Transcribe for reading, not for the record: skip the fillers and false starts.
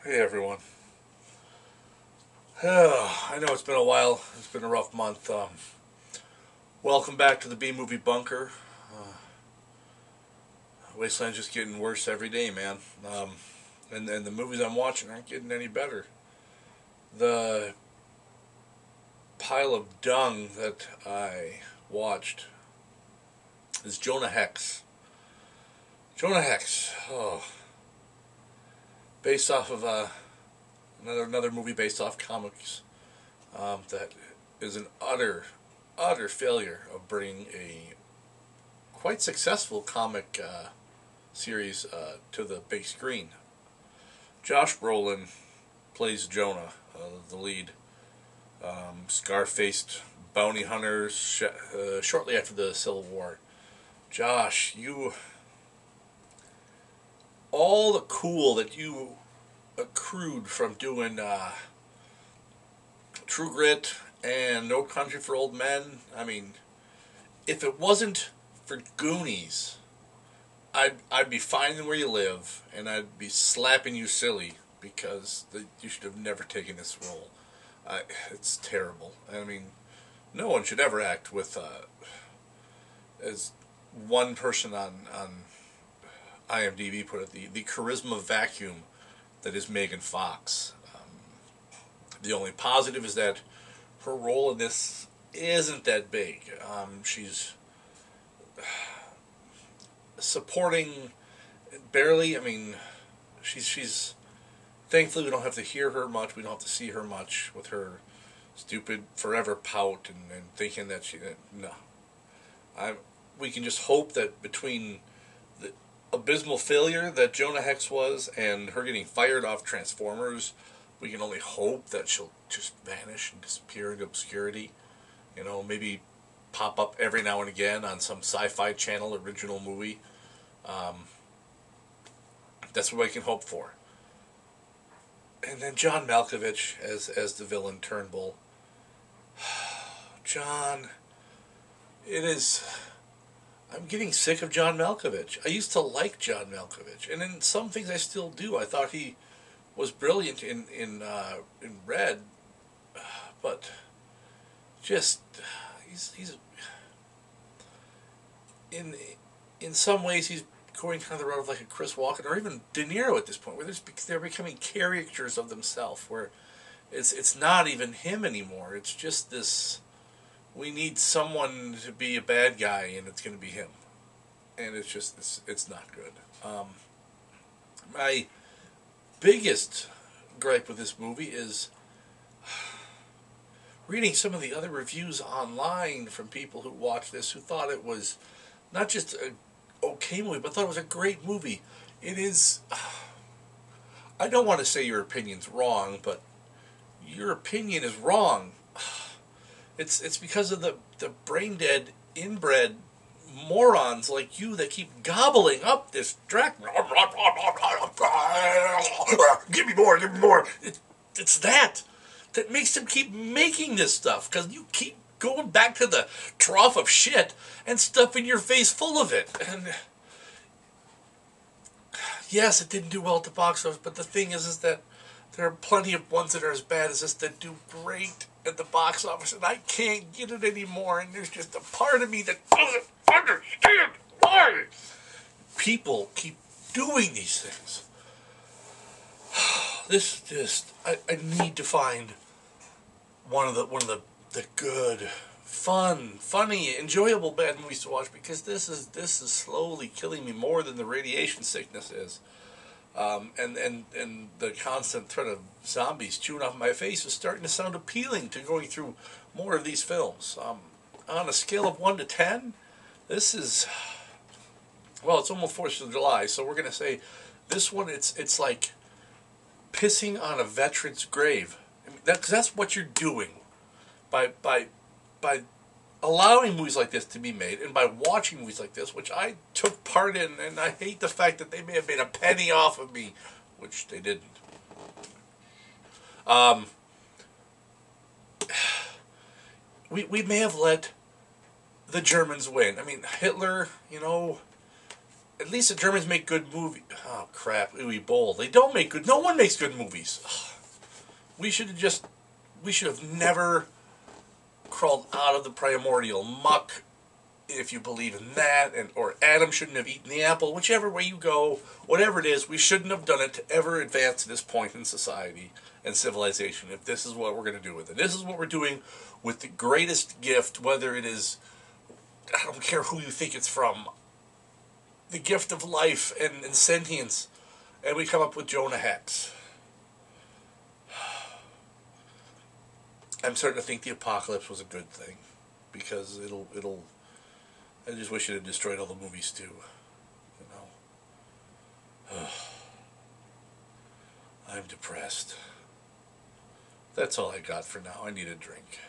Hey everyone. I know it's been a while. It's been a rough month. Welcome back to the B-Movie Bunker. Wasteland's just getting worse every day, man. And the movies I'm watching aren't getting any better. The pile of dung that I watched is Jonah Hex. Jonah Hex. Oh. Based off of another movie based off comics that is an utter failure of bringing a quite successful comic series to the big screen. Josh Brolin plays Jonah, the lead, scar-faced bounty hunter shortly after the Civil War. Josh, all the cool that you accrued from doing True Grit and No Country for Old Men. I mean, if it wasn't for Goonies, I'd be finding where you live and I'd be slapping you silly because you should have never taken this role. It's terrible. I mean, no one should ever act with as one person on IMDb put it, the charisma vacuum that is Megan Fox. The only positive is that her role in this isn't that big. She's supporting barely. I mean, she's thankfully we don't have to hear her much. We don't have to see her much with her stupid forever pout and thinking that we can just hope that between the abysmal failure that Jonah Hex was and her getting fired off Transformers, we can only hope that she'll just vanish and disappear into obscurity. You know, maybe pop up every now and again on some Sci-Fi Channel original movie. That's what I can hope for. And then John Malkovich as the villain Turnbull. John, I'm getting sick of John Malkovich. I used to like John Malkovich, and in some things I still do. I thought he was brilliant in Red, but just he's in some ways he's going kind of the route of like a Chris Walken or even De Niro at this point, where they're becoming caricatures of themselves, where it's not even him anymore. It's just this. We need someone to be a bad guy, and it's going to be him. And it's just, it's not good. My biggest gripe with this movie is reading some of the other reviews online from people who watched this, who thought it was not just a okay movie, but thought it was a great movie. It is, I don't want to say your opinion's wrong, but your opinion is wrong. It's because of the brain-dead, inbred morons like you that keep gobbling up this Drac. Give me more, give me more. It's that makes them keep making this stuff, because you keep going back to the trough of shit and stuffing your face full of it. And yes, it didn't do well at the box office, but the thing is that there are plenty of ones that are as bad as this that do great at the box office, and I can't get it anymore, and there's just a part of me that doesn't understand why people keep doing these things. This just, I need to find one of the good, funny, enjoyable bad movies to watch, because this is slowly killing me more than the radiation sickness is. And the constant threat of zombies chewing off my face is starting to sound appealing to going through more of these films. On a scale of 1 to 10, this is, well, it's almost 4th of July, so we're going to say this one, it's like pissing on a veteran's grave. I mean, that's what you're doing by allowing movies like this to be made, and by watching movies like this, which I took part in, and I hate the fact that they may have made a penny off of me, which they didn't. We may have let the Germans win. I mean, Hitler, you know, at least the Germans make good movies. Oh, crap. Uwe Boll. They don't make good... No one makes good movies. We should have never crawled out of the primordial muck, if you believe in that, or Adam shouldn't have eaten the apple. Whichever way you go, whatever it is, we shouldn't have done it to ever advance to this point in society and civilization, if this is what we're going to do with it. This is what we're doing with the greatest gift, whether it is... I don't care who you think it's from. The gift of life and sentience. And we come up with Jonah Hex. I'm starting to think the apocalypse was a good thing. Because it'll... I just wish it had destroyed all the movies too. You know? I'm depressed. That's all I got for now. I need a drink.